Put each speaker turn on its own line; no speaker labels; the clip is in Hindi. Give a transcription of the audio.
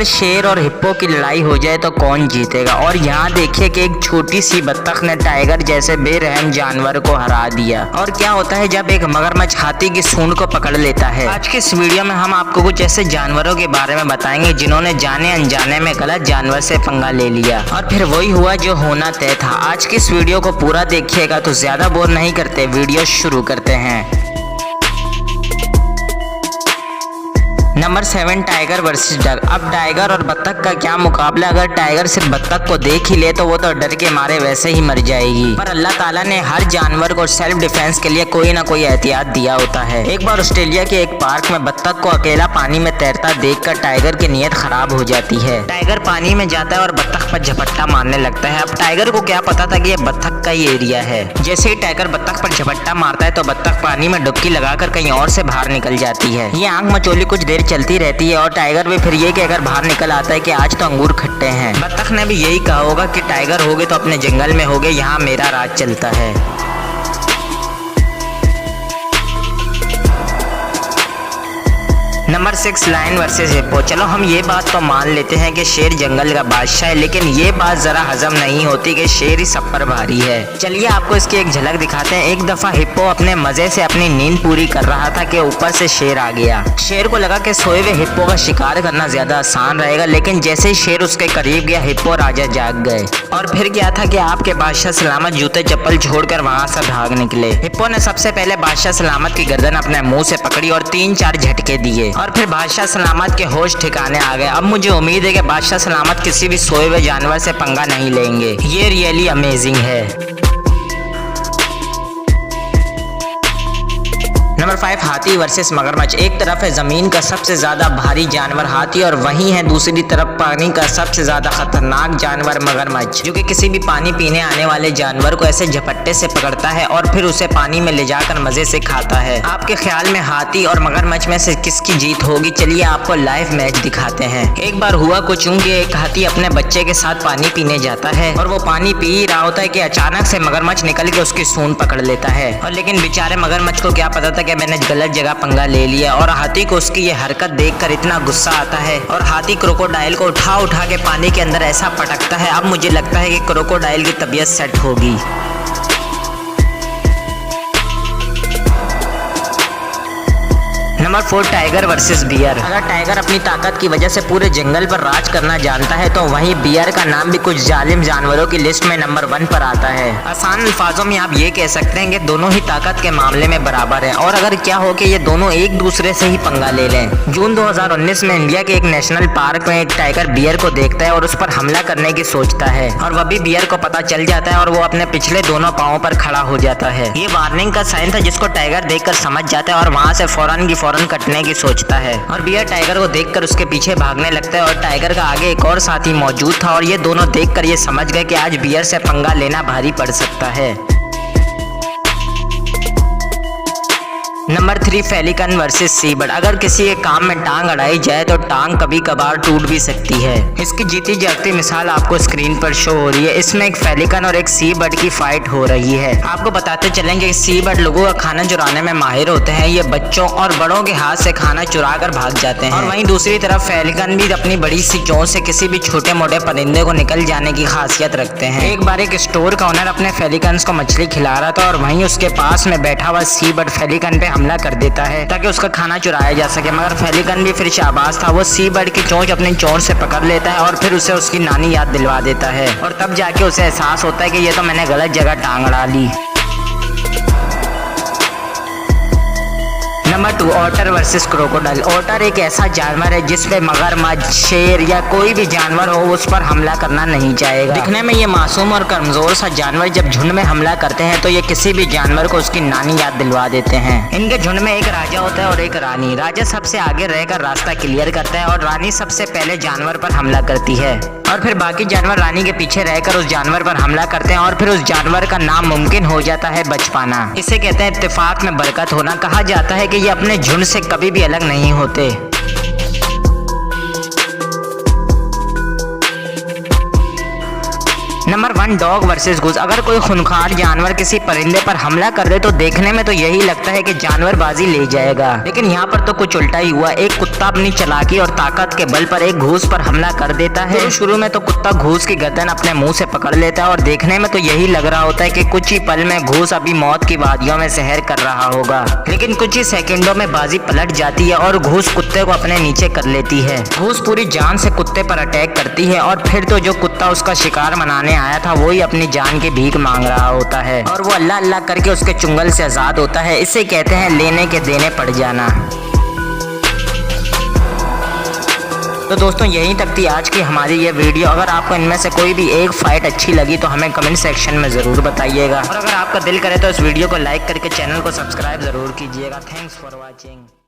अगर शेर और हिप्पो की लड़ाई हो जाए तो कौन जीतेगा। और यहाँ देखिए कि एक छोटी सी बत्तख ने टाइगर जैसे बेरहम जानवर को हरा दिया। और क्या होता है जब एक मगरमच्छ हाथी की सूंड को पकड़ लेता है। आज के इस वीडियो में हम आपको कुछ ऐसे जानवरों के बारे में बताएंगे जिन्होंने जाने अनजाने में गलत जानवर से पंगा ले लिया और फिर वही हुआ जो होना तय था। आज की इस वीडियो को पूरा देखिएगा तो ज्यादा बोर नहीं करते, वीडियो शुरू करते हैं। Number 7, tiger versus duck. अब टाइगर और बत्तख का क्या मुकाबला। अगर टाइगर सिर्फ बत्तख को देख ही ले तो वो तो डर के मारे वैसे ही मर जाएगी, पर अल्लाह ताला ने हर जानवर को सेल्फ डिफेंस के लिए कोई ना कोई एहतियात दिया होता है। एक बार ऑस्ट्रेलिया के एक पार्क में बत्तख को अकेला पानी में तैरता देखकर टाइगर की नीयत खराब हो जाती है। टाइगर पानी में जाता है और बत्तख पर झपट्टा मारने लगता है। अब टाइगर को क्या पता था कि ये बत्तख का ही एरिया है। जैसे ही टाइगर बत्तख पर झपट्टा मारता है तो बत्तख पानी में डुबकी लगाकर कहीं और से बाहर निकल जाती है। ये आंख मचोली कुछ देर चलती रहती है और टाइगर भी फिर ये कहकर बाहर निकल आता है कि आज तो अंगूर खट्टे हैं। बत्तख ने भी यही कहा होगा कि टाइगर होगे तो अपने जंगल में होगे, यहाँ मेरा राज चलता है। Number 6, lion versus hippo. चलो हम ये बात तो मान लेते हैं कि शेर जंगल का बादशाह है, लेकिन ये बात जरा हजम नहीं होती कि शेर ही सब पर भारी है। चलिए आपको इसकी एक झलक दिखाते हैं। एक दफा हिप्पो अपने मजे से अपनी नींद पूरी कर रहा था कि ऊपर से शेर आ गया। शेर को लगा कि सोए हुए हिप्पो का शिकार करना ज्यादा आसान रहेगा, लेकिन जैसे ही शेर उसके करीब गया हिप्पो राजा जाग गए। और फिर क्या था कि आपके बादशाह सलामत जूते चप्पल छोड़कर वहां से भाग निकले। हिप्पो ने सबसे पहले बादशाह सलामत की गर्दन अपने मुंह से पकड़ी और 3-4 झटके दिए और फिर बादशाह सलामत के होश ठिकाने आ गए। अब मुझे उम्मीद है कि बादशाह सलामत किसी भी सोए हुए जानवर से पंगा नहीं लेंगे। ये रियली अमेजिंग है। नंबर 5, हाथी वर्सेस मगरमच्छ। एक तरफ है जमीन का सबसे ज्यादा भारी जानवर हाथी और वहीं है दूसरी तरफ पानी का सबसे ज्यादा खतरनाक जानवर मगरमच्छ, जो कि किसी भी पानी पीने आने वाले जानवर को ऐसे झपट्टे से पकड़ता है और फिर उसे पानी में ले जाकर मजे से खाता है। आपके ख्याल में हाथी और मगरमच्छ में से किसकी जीत होगी? चलिए आपको लाइव मैच दिखाते हैं। एक बार हुआ कुछ यूं कि एक हाथी अपने बच्चे के साथ पानी पीने जाता है और वो पानी पी ही रहा होता है कि अचानक से मगरमच्छ निकल के उसकी सूंड पकड़ लेता है। और लेकिन बेचारे मगरमच्छ को क्या पता था कि मैंने गलत जगह पंगा ले लिया। और हाथी को उसकी ये हरकत देखकर इतना गुस्सा आता है और हाथी क्रोकोडाइल को उठा उठा के पानी के अंदर ऐसा पटकता है। अब मुझे लगता है कि क्रोकोडाइल की तबीयत सेट होगी। Number 4, tiger versus bear. अगर टाइगर अपनी ताकत की वजह से पूरे जंगल पर राज करना जानता है तो वहीं बियर का नाम भी कुछ जालिम जानवरों की लिस्ट में नंबर 1 पर आता है। आसान अल्फाजों में आप ये कह सकते हैं कि दोनों ही ताकत के मामले में बराबर हैं। और अगर क्या हो कि ये दोनों एक दूसरे से ही पंगा ले लें। जून 2019 में इंडिया के एक नेशनल पार्क में एक टाइगर बियर को देखता है और उस पर हमला करने की सोचता है और वह भी बियर को पता चल जाता है और वो अपने पिछले दोनों पाँवों पर खड़ा हो जाता है। ये वार्निंग का साइन था जिसको टाइगर देखकर समझ जाता है और वहाँ से फौरन कटने की सोचता है। और बियर टाइगर को देखकर उसके पीछे भागने लगता है और टाइगर का आगे एक और साथी मौजूद था और ये दोनों देखकर ये समझ गए कि आज बियर से पंगा लेना भारी पड़ सकता है। Number 3, pelican versus seabird. अगर किसी एक काम में टांग अड़ाई जाए तो टांग कभी कभार टूट भी सकती है। इसकी जीती जागती मिसाल आपको स्क्रीन पर शो हो रही है। इसमें एक फेलिकन और एक सीबर्ड की फाइट हो रही है। आपको बताते चलेंगे कि सीबर्ड लोगों का खाना चुराने में माहिर होते हैं। ये बच्चों और बड़ों के हाथ से खाना चुरा कर भाग जाते हैं। और वहीं दूसरी तरफ फेलिकन भी अपनी बड़ी सी चोंच से किसी भी छोटे मोटे परिंदे को निकल जाने की खासियत रखते हैं। एक बार एक स्टोर का ओनर अपने फेलिकन्स को मछली खिला रहा था और वहीं उसके पास में बैठा हुआ सीबर्ड फेलिकन पे हमला कर देता है ताकि उसका खाना चुराया जा सके। मगर फेलिकन भी फिर शाबाश था, वो सीबर्ड की चोंच अपनी चोंच से पकड़ लेता है और फिर उसे उसकी नानी याद दिलवा देता है। और तब जाके उसे एहसास होता है कि ये तो मैंने गलत जगह टांग अड़ा ली। Number 2, otter versus crocodile. Otter एक ऐसा जानवर है जिसपे मगरमच्छ, शेर या कोई भी जानवर हो उस पर हमला करना नहीं चाहेगा। दिखने में ये मासूम और कमजोर सा जानवर जब झुंड में हमला करते हैं तो ये किसी भी जानवर को उसकी नानी याद दिलवा देते हैं। इनके झुंड में एक राजा होता है और एक रानी। राजा सबसे आगे रहकर रास्ता क्लियर करता है और रानी सबसे पहले जानवर पर हमला करती है और फिर बाकी जानवर रानी के पीछे रहकर उस जानवर पर हमला करते हैं और फिर उस जानवर का नाम मुमकिन हो जाता है बच पाना। इसे कहते हैं इत्तेफाक में बरकत होना। कहा जाता है कि ये अपने झुंड से कभी भी अलग नहीं होते। नंबर 1 डॉग वर्सेस घूस। अगर कोई खूंखार जानवर किसी परिंदे पर हमला कर दे तो देखने में तो यही लगता है कि जानवर बाजी ले जाएगा, लेकिन यहाँ पर तो कुछ उल्टा ही हुआ। एक कुत्ता अपनी चालाकी और ताकत के बल पर एक घूस पर हमला कर देता है। शुरू में तो कुत्ता घूस की गर्दन अपने मुंह से पकड़ लेता है और देखने में तो यही लग रहा होता है कि कुछ ही पल में घूस अभी मौत की वादियों में सहर कर रहा होगा, लेकिन कुछ ही सेकंडों में बाजी पलट जाती है और घूस कुत्ते को अपने नीचे कर लेती है। घूस पूरी जान से कुत्ते पर अटैक करती है और फिर तो जो कुत्ता उसका शिकार बनाने आया था वही अपनी जान की भीख मांग रहा होता है और वो अल्लाह अल्लाह करके उसके चुंगल से आजाद होता है। इसे कहते हैं लेने के देने पड़ जाना। तो दोस्तों यहीं तक थी आज की हमारी ये वीडियो। अगर आपको इनमें से कोई भी एक फाइट अच्छी लगी तो हमें कमेंट सेक्शन में ज़रूर बताइएगा और अगर आपका दिल करे तो इस वीडियो को लाइक करके चैनल को सब्सक्राइब ज़रूर कीजिएगा। Thanks for watching.